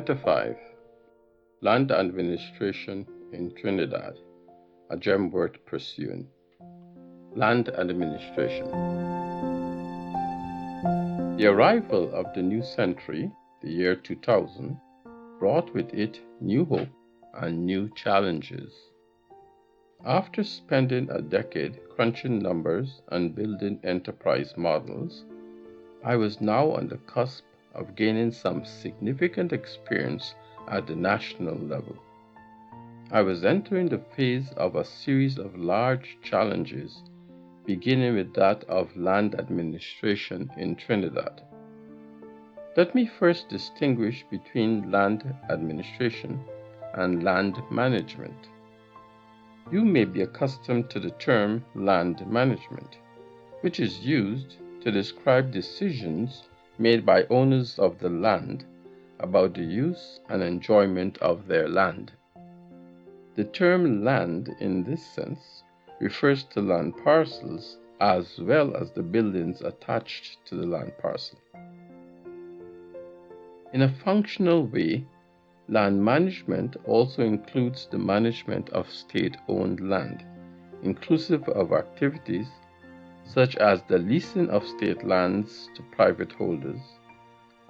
Chapter 5 Land Administration in Trinidad, a gem worth pursuing. Land Administration. The arrival of the new century, the year 2000, brought with it new hope and new challenges. After spending a decade crunching numbers and building enterprise models, I was now on the cusp of gaining some significant experience at the national level. I was entering the phase of a series of large challenges, beginning with that of land administration in Trinidad. Let me first distinguish between land administration and land management. You may be accustomed to the term land management, which is used to describe decisions made by owners of the land about the use and enjoyment of their land. The term land in this sense refers to land parcels as well as the buildings attached to the land parcel. In a functional way, land management also includes the management of state-owned land, inclusive of activities such as the leasing of state lands to private holders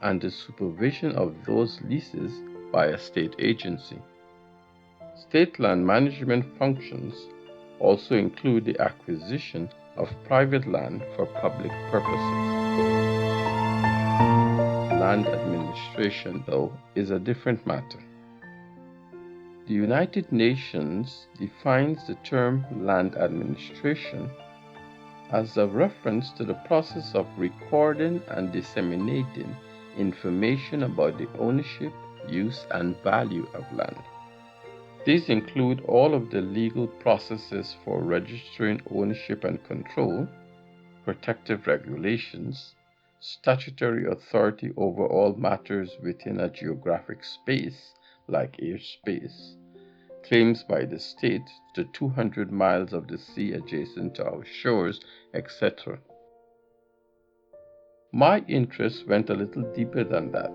and the supervision of those leases by a state agency. State land management functions also include the acquisition of private land for public purposes. Land administration, though, is a different matter. The United Nations defines the term land administration as a reference to the process of recording and disseminating information about the ownership, use, and value of land. These include all of the legal processes for registering ownership and control, protective regulations, statutory authority over all matters within a geographic space, like airspace, claims by the state to 200 miles of the sea adjacent to our shores, etc. My interest went a little deeper than that.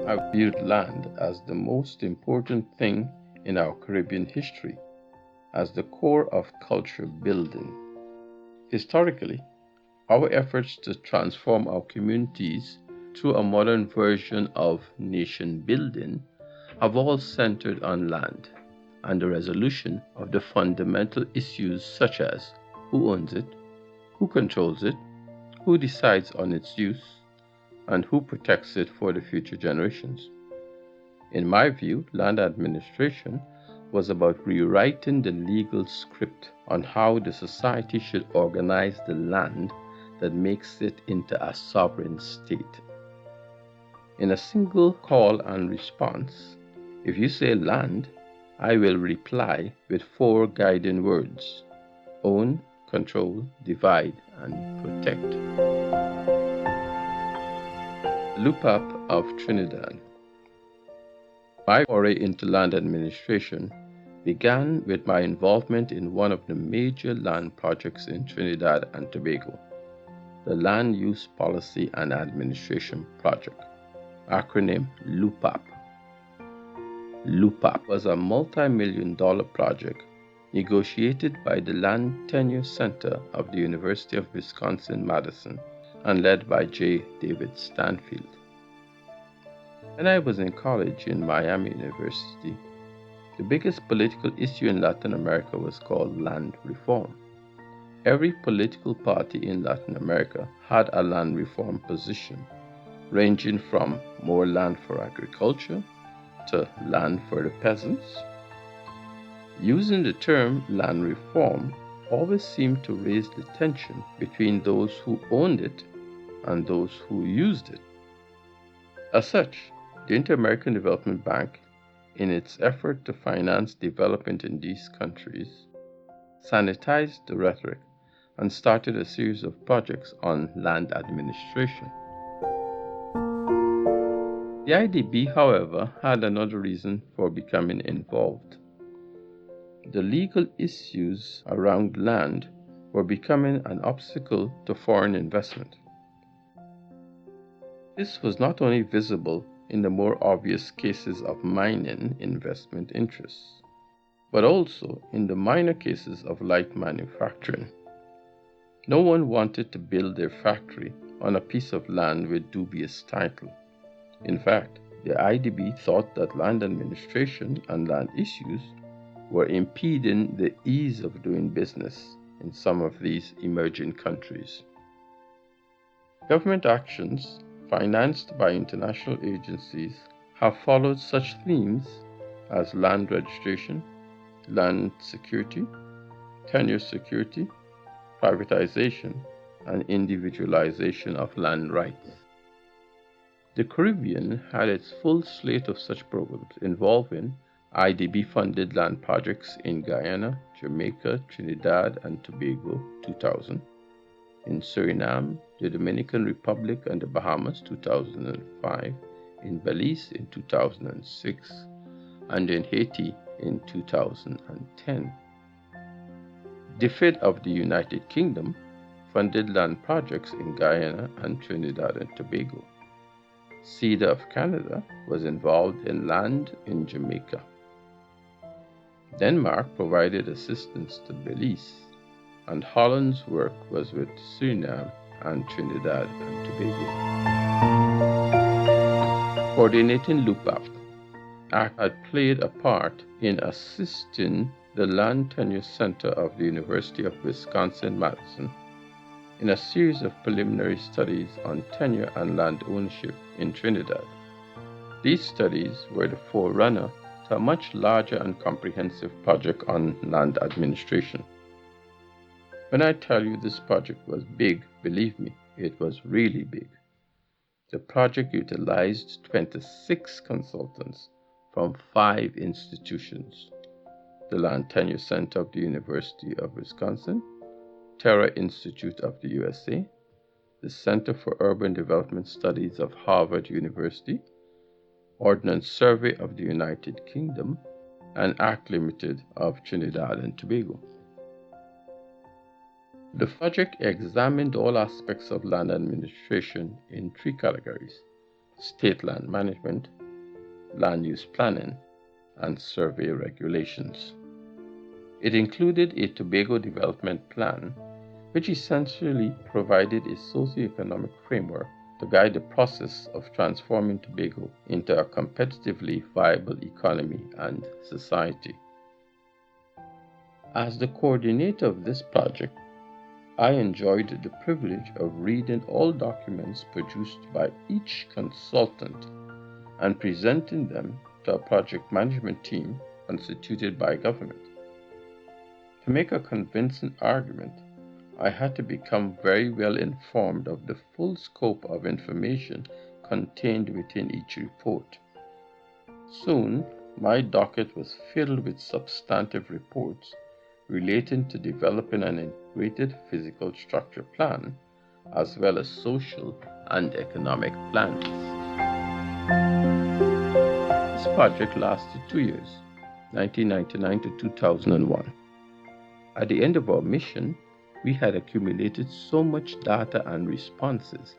I viewed land as the most important thing in our Caribbean history, as the core of culture building. Historically, our efforts to transform our communities through a modern version of nation building have all centered on land and the resolution of the fundamental issues such as who owns it, who controls it, who decides on its use, and who protects it for the future generations. In my view, land administration was about rewriting the legal script on how the society should organize the land that makes it into a sovereign state. In a single call and response, if you say land, I will reply with 4 guiding words: own, control, divide, and protect. LUPAP of Trinidad. My foray into land administration began with my involvement in one of the major land projects in Trinidad and Tobago, the Land Use Policy and Administration Project, acronym LUPAP. LUPAP was a multi-million-dollar project negotiated by the Land Tenure Center of the University of Wisconsin-Madison and led by J David Stanfield. When I was in college in Miami University, the biggest political issue in Latin America was called land reform. Every political party in Latin America had a land reform position, ranging from more land for agriculture to land for the peasants. Using the term land reform always seemed to raise the tension between those who owned it and those who used it. As such, the Inter-American Development Bank, in its effort to finance development in these countries, sanitized the rhetoric and started a series of projects on land administration. The IDB, however, had another reason for becoming involved. The legal issues around land were becoming an obstacle to foreign investment. This was not only visible in the more obvious cases of mining investment interests, but also in the minor cases of light manufacturing. No one wanted to build their factory on a piece of land with dubious title. In fact, the IDB thought that land administration and land issues were impeding the ease of doing business in some of these emerging countries. Government actions financed by international agencies have followed such themes as land registration, land security, tenure security, privatization, and individualization of land rights. The Caribbean had its full slate of such programs involving IDB-funded land projects in Guyana, Jamaica, Trinidad and Tobago 2000, in Suriname, the Dominican Republic and the Bahamas 2005, in Belize in 2006, and in Haiti in 2010. DFID of the United Kingdom funded land projects in Guyana and Trinidad and Tobago. CEDA of Canada was involved in land in Jamaica. Denmark provided assistance to Belize, and Holland's work was with Suriname and Trinidad and Tobago. Coordinating LUPAP had played a part in assisting the Land Tenure Center of the University of Wisconsin-Madison in a series of preliminary studies on tenure and land ownership in Trinidad. These studies were the forerunner to a much larger and comprehensive project on land administration. When I tell you this project was big, believe me, it was really big. The project utilized 26 consultants from 5 institutions: the Land Tenure Center of the University of Wisconsin, Terra Institute of the USA, the Center for Urban Development Studies of Harvard University, Ordnance Survey of the United Kingdom, and ACT Limited of Trinidad and Tobago. The project examined all aspects of land administration in 3 categories: state land management, land use planning, and survey regulations. It included a Tobago development plan, which essentially provided a socio-economic framework to guide the process of transforming Tobago into a competitively viable economy and society. As the coordinator of this project, I enjoyed the privilege of reading all documents produced by each consultant and presenting them to a project management team constituted by government. To make a convincing argument, I had to become very well informed of the full scope of information contained within each report. Soon, my docket was filled with substantive reports relating to developing an integrated physical structure plan, as well as social and economic plans. This project lasted 2 years, 1999 to 2001. At the end of our mission, we had accumulated so much data and responses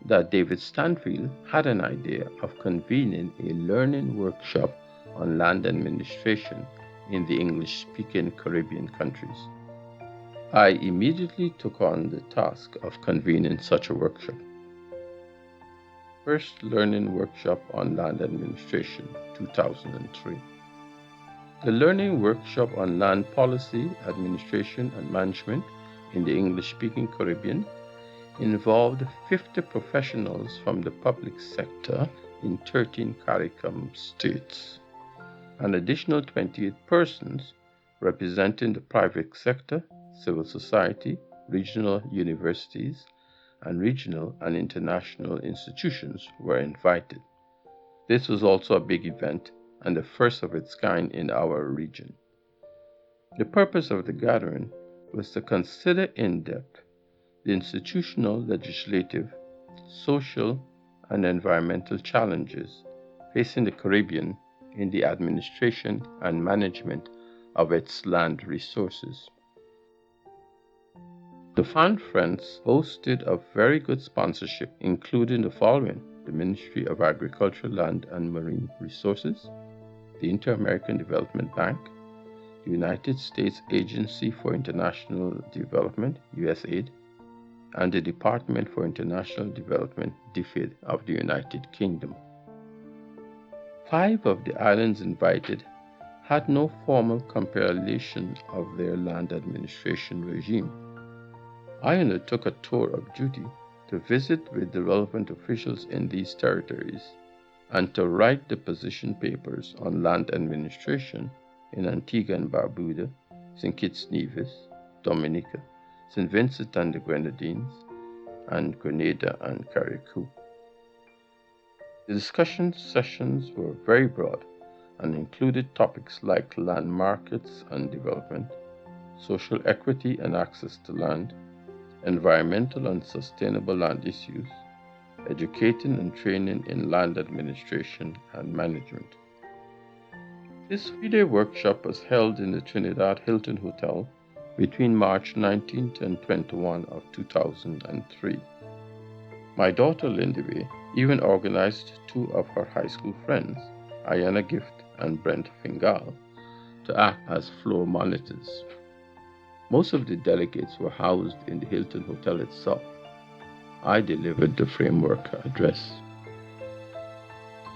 that David Stanfield had an idea of convening a learning workshop on land administration in the English-speaking Caribbean countries. I immediately took on the task of convening such a workshop. First Learning Workshop on Land Administration, 2003. The Learning Workshop on Land Policy, Administration and Management in the English-speaking Caribbean involved 50 professionals from the public sector in 13 CARICOM states. An additional 28 persons representing the private sector, civil society, regional universities, and regional and international institutions were invited. This was also a big event and the first of its kind in our region. The purpose of the gathering was to consider in depth the institutional, legislative, social, and environmental challenges facing the Caribbean in the administration and management of its land resources. The conference boasted of very good sponsorship, including the following: the Ministry of Agriculture, Land and Marine Resources, the Inter-American Development Bank, the United States Agency for International Development, USAID, and the Department for International Development, DFID, of the United Kingdom. 5 of the islands invited had no formal compilation of their land administration regime. I undertook a tour of duty to visit with the relevant officials in these territories and to write the position papers on land administration in Antigua and Barbuda, St. Kitts Nevis, Dominica, St. Vincent and the Grenadines, and Grenada and Carriacou. The discussion sessions were very broad and included topics like land markets and development, social equity and access to land, environmental and sustainable land issues, educating and training in land administration and management. This 3-day workshop was held in the Trinidad Hilton Hotel between March 19th and 21 of 2003. My daughter Lindy even organized 2 of her high school friends, Ayana Gift and Brent Fingal, to act as floor monitors. Most of the delegates were housed in the Hilton Hotel itself. I delivered the framework address.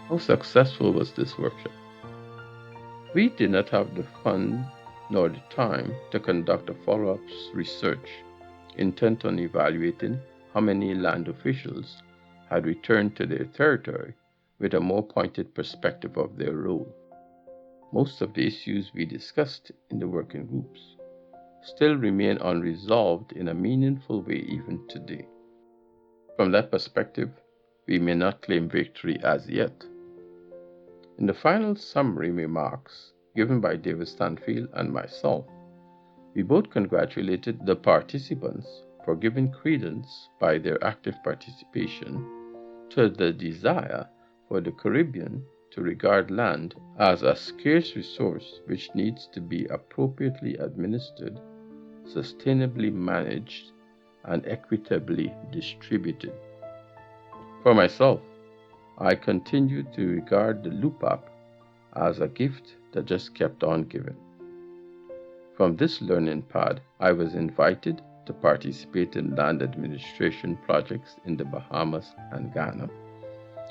How successful was this workshop? We did not have the funds nor the time to conduct a follow-up research intent on evaluating how many land officials had returned to their territory with a more pointed perspective of their role. Most of the issues we discussed in the working groups still remain unresolved in a meaningful way even today. From that perspective, we may not claim victory as yet. In the final summary remarks given by David Stanfield and myself, we both congratulated the participants for giving credence by their active participation to the desire for the Caribbean to regard land as a scarce resource which needs to be appropriately administered, sustainably managed, and equitably distributed. For myself, I continue to regard the LUPAP as a gift that just kept on giving. From this learning pad, I was invited to participate in land administration projects in the Bahamas and Ghana.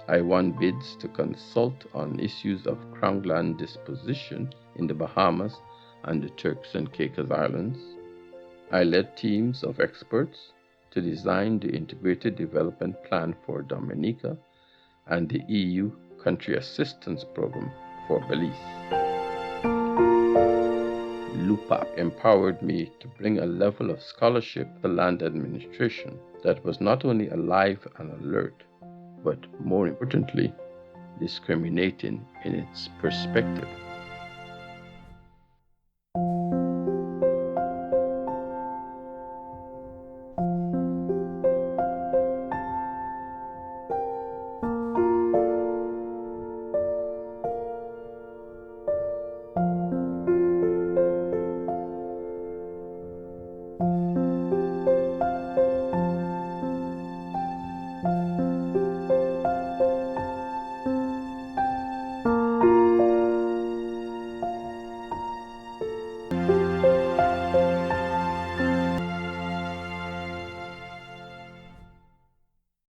I won bids to consult on issues of crown land disposition in the Bahamas and the Turks and Caicos Islands. I led teams of experts to design the Integrated Development Plan for Dominica and the EU Country Assistance Program for Belize. LUPAP empowered me to bring a level of scholarship to land administration that was not only alive and alert, but more importantly, discriminating in its perspective.